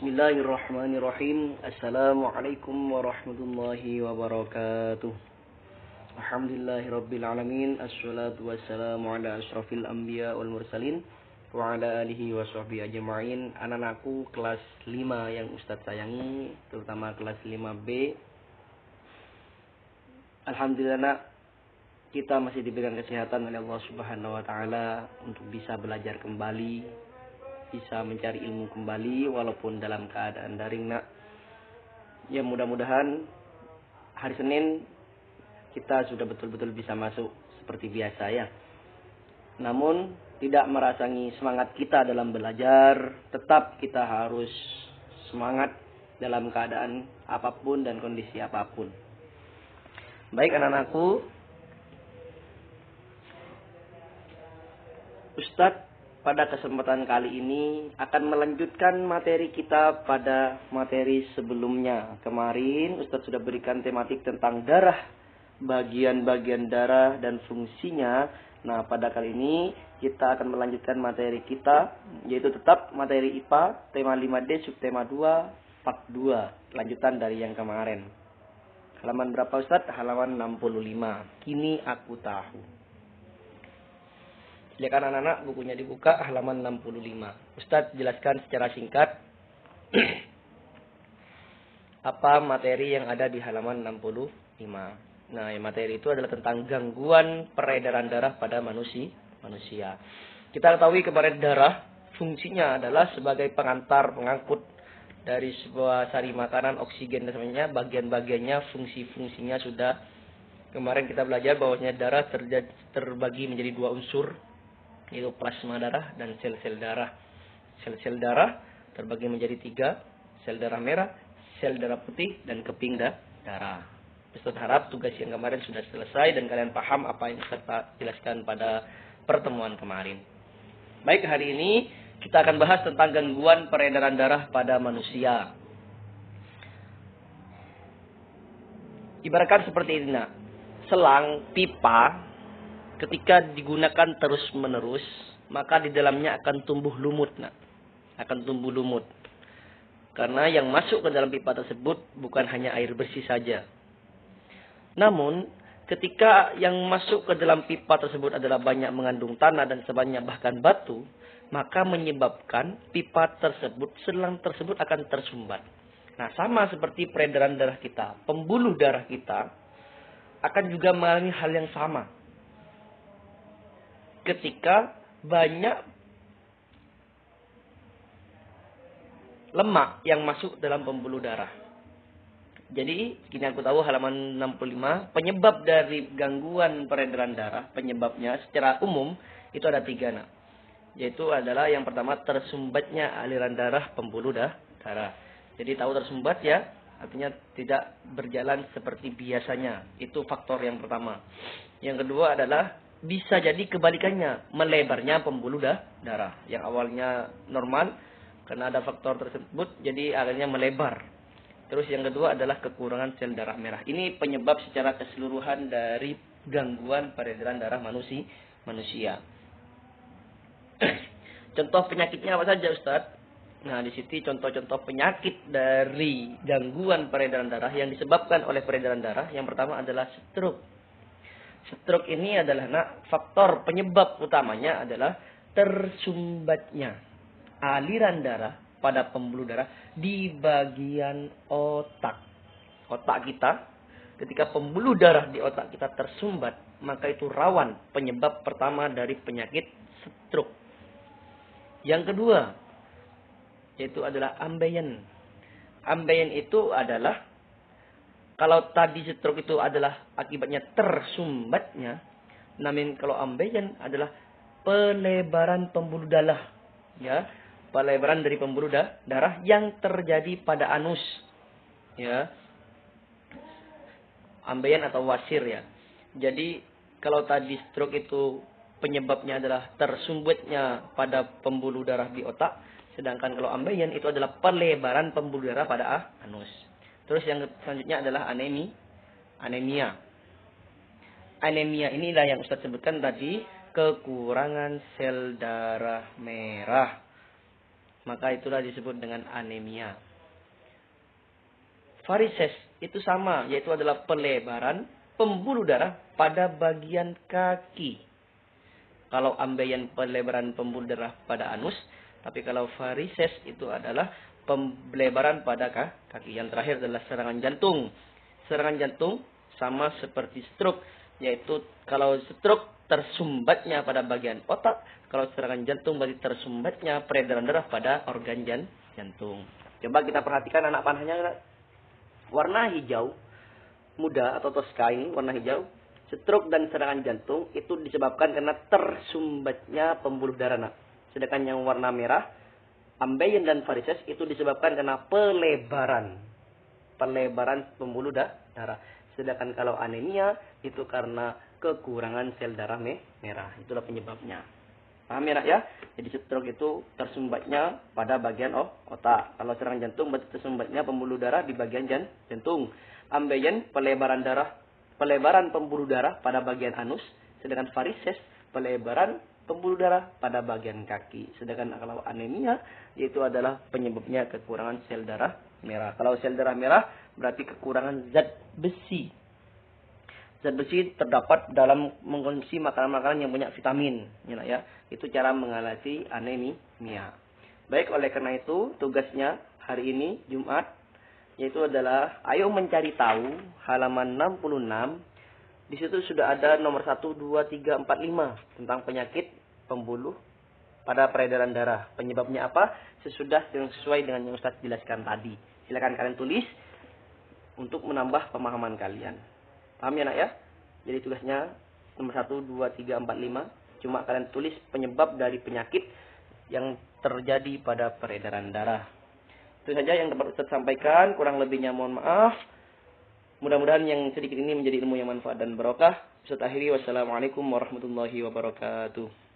Bismillahirrahmanirrahim. Assalamualaikum warahmatullahi wabarakatuh. Alhamdulillahirabbil alamin. Assalatu wassalamu ala asyrafil anbiya wal mursalin wa ala alihi wa sahbihi ajma'in. Anak-anakku kelas 5 yang Ustadz sayangi, terutama kelas 5B. Alhamdulillah nak, kita masih diberikan kesehatan oleh Allah Subhanahu wa taala untuk bisa belajar kembali, bisa mencari ilmu kembali walaupun dalam keadaan daring nak. Ya mudah-mudahan hari Senin kita sudah betul-betul bisa masuk seperti biasa ya. Namun tidak merasangi semangat kita dalam belajar, tetap kita harus semangat dalam keadaan apapun dan kondisi apapun. Baik anak-anakku, Ustadz pada kesempatan kali ini akan melanjutkan materi kita pada materi sebelumnya. Kemarin Ustadz sudah berikan tematik tentang darah, bagian-bagian darah dan fungsinya. Nah, pada kali ini kita akan melanjutkan materi kita, yaitu tetap materi IPA, tema 5D, subtema 2, part 2. Lanjutan dari yang kemarin. Halaman berapa Ustadz? Halaman 65. Kini aku tahu. Silakan anak-anak, bukunya dibuka halaman 65. Ustadz jelaskan secara singkat apa materi yang ada di halaman 65. Nah, materi itu adalah tentang gangguan peredaran darah pada manusia. Kita ketahui kemarin darah fungsinya adalah sebagai pengantar, pengangkut dari sebuah sari makanan, oksigen dan sebagainya. Bagian-bagiannya, fungsi-fungsinya sudah kemarin kita belajar bahwasanya darah terbagi menjadi dua unsur, yaitu plasma darah dan sel-sel darah. Sel-sel darah terbagi menjadi 3, sel darah merah, sel darah putih, dan keping darah. Ustaz harap tugas yang kemarin sudah selesai dan kalian paham apa yang Ustaz jelaskan pada pertemuan kemarin. Baik, hari ini kita akan bahas tentang gangguan peredaran darah pada manusia. Ibaratkan seperti ini nak, selang pipa ketika digunakan terus-menerus, maka di dalamnya akan tumbuh lumut, nak. Akan tumbuh lumut. Karena yang masuk ke dalam pipa tersebut bukan hanya air bersih saja. Namun, ketika yang masuk ke dalam pipa tersebut adalah banyak mengandung tanah dan sebanyak bahkan batu, maka menyebabkan pipa tersebut, selang tersebut akan tersumbat. Nah, sama seperti peredaran darah kita, pembuluh darah kita akan juga mengalami hal yang sama. Ketika banyak lemak yang masuk dalam pembuluh darah. Jadi, kini aku tahu halaman 65, penyebab dari gangguan peredaran darah, penyebabnya secara umum itu ada 3 nak. Yaitu adalah yang pertama tersumbatnya aliran darah pembuluh darah. Jadi tahu tersumbat ya, artinya tidak berjalan seperti biasanya. Itu faktor yang pertama. Yang kedua adalah bisa jadi kebalikannya, melebarnya pembuluh darah. Yang awalnya normal, karena ada faktor tersebut, jadi akhirnya melebar. Terus yang kedua adalah kekurangan sel darah merah. Ini penyebab secara keseluruhan dari gangguan peredaran darah manusia. Contoh penyakitnya apa saja Ustadz? Nah, di sini contoh-contoh penyakit dari gangguan peredaran darah yang disebabkan oleh peredaran darah. Yang pertama adalah stroke. Stroke ini adalah faktor penyebab utamanya adalah tersumbatnya aliran darah pada pembuluh darah di bagian otak. Otak kita, ketika pembuluh darah di otak kita tersumbat, maka itu rawan penyebab pertama dari penyakit stroke. Yang kedua, yaitu adalah ambeien. Ambeien itu adalah, kalau tadi stroke itu adalah akibatnya tersumbatnya, namun kalau ambeien adalah pelebaran pembuluh darah, ya, pelebaran dari pembuluh darah yang terjadi pada anus, ya, ambeien atau wasir ya. Jadi kalau tadi stroke itu penyebabnya adalah tersumbatnya pada pembuluh darah di otak, sedangkan kalau ambeien itu adalah pelebaran pembuluh darah pada anus. Terus yang selanjutnya adalah anemia. Anemia inilah yang Ustaz sebutkan tadi, kekurangan sel darah merah. maka itulah disebut dengan anemia. Varises itu sama, yaitu adalah pelebaran pembuluh darah pada bagian kaki. Kalau ambeien pelebaran pembuluh darah pada anus, tapi kalau varises itu adalah pelebaran pada kaki. Yang terakhir adalah serangan jantung. Serangan jantung sama seperti stroke, yaitu kalau stroke tersumbatnya pada bagian otak, kalau serangan jantung berarti tersumbatnya peredaran darah pada organ jantung. Coba kita perhatikan anak panahnya, warna hijau muda atau toska ini warna hijau, stroke dan serangan jantung itu disebabkan karena tersumbatnya pembuluh darah. Sedangkan yang warna merah, ambeien dan varises itu disebabkan karena pelebaran pembuluh darah. Sedangkan kalau anemia itu karena kekurangan sel darah merah. Itulah penyebabnya. Paham ya? Jadi stroke itu tersumbatnya pada bagian otak. Kalau serangan jantung berarti tersumbatnya pembuluh darah di bagian jantung. Ambeien pelebaran pembuluh darah pada bagian anus. Sedangkan varises pelebaran pembuluh darah pada bagian kaki. Sedangkan kalau anemia yaitu adalah penyebabnya kekurangan sel darah merah. Kalau sel darah merah berarti kekurangan zat besi. Zat besi terdapat dalam mengkonsumsi makanan-makanan yang punya vitamin. Ya. Itu cara mengatasi anemia. Baik, oleh karena itu tugasnya hari ini Jumat yaitu adalah ayo mencari tahu halaman 66. Di situ sudah ada nomor 1, 2, 3, 4, 5 tentang penyakit pembuluh pada peredaran darah. Penyebabnya apa? Sesuai dengan yang Ustaz jelaskan tadi. Silakan kalian tulis untuk menambah pemahaman kalian. Paham ya nak ya? Jadi tugasnya nomor 1, 2, 3, 4, 5. Cuma kalian tulis penyebab dari penyakit yang terjadi pada peredaran darah. Itu saja yang dapat Ustaz sampaikan. Kurang lebihnya mohon maaf. Mudah-mudahan yang sedikit ini menjadi ilmu yang manfaat dan barokah. Ustaz akhiri. Wassalamualaikum warahmatullahi wabarakatuh.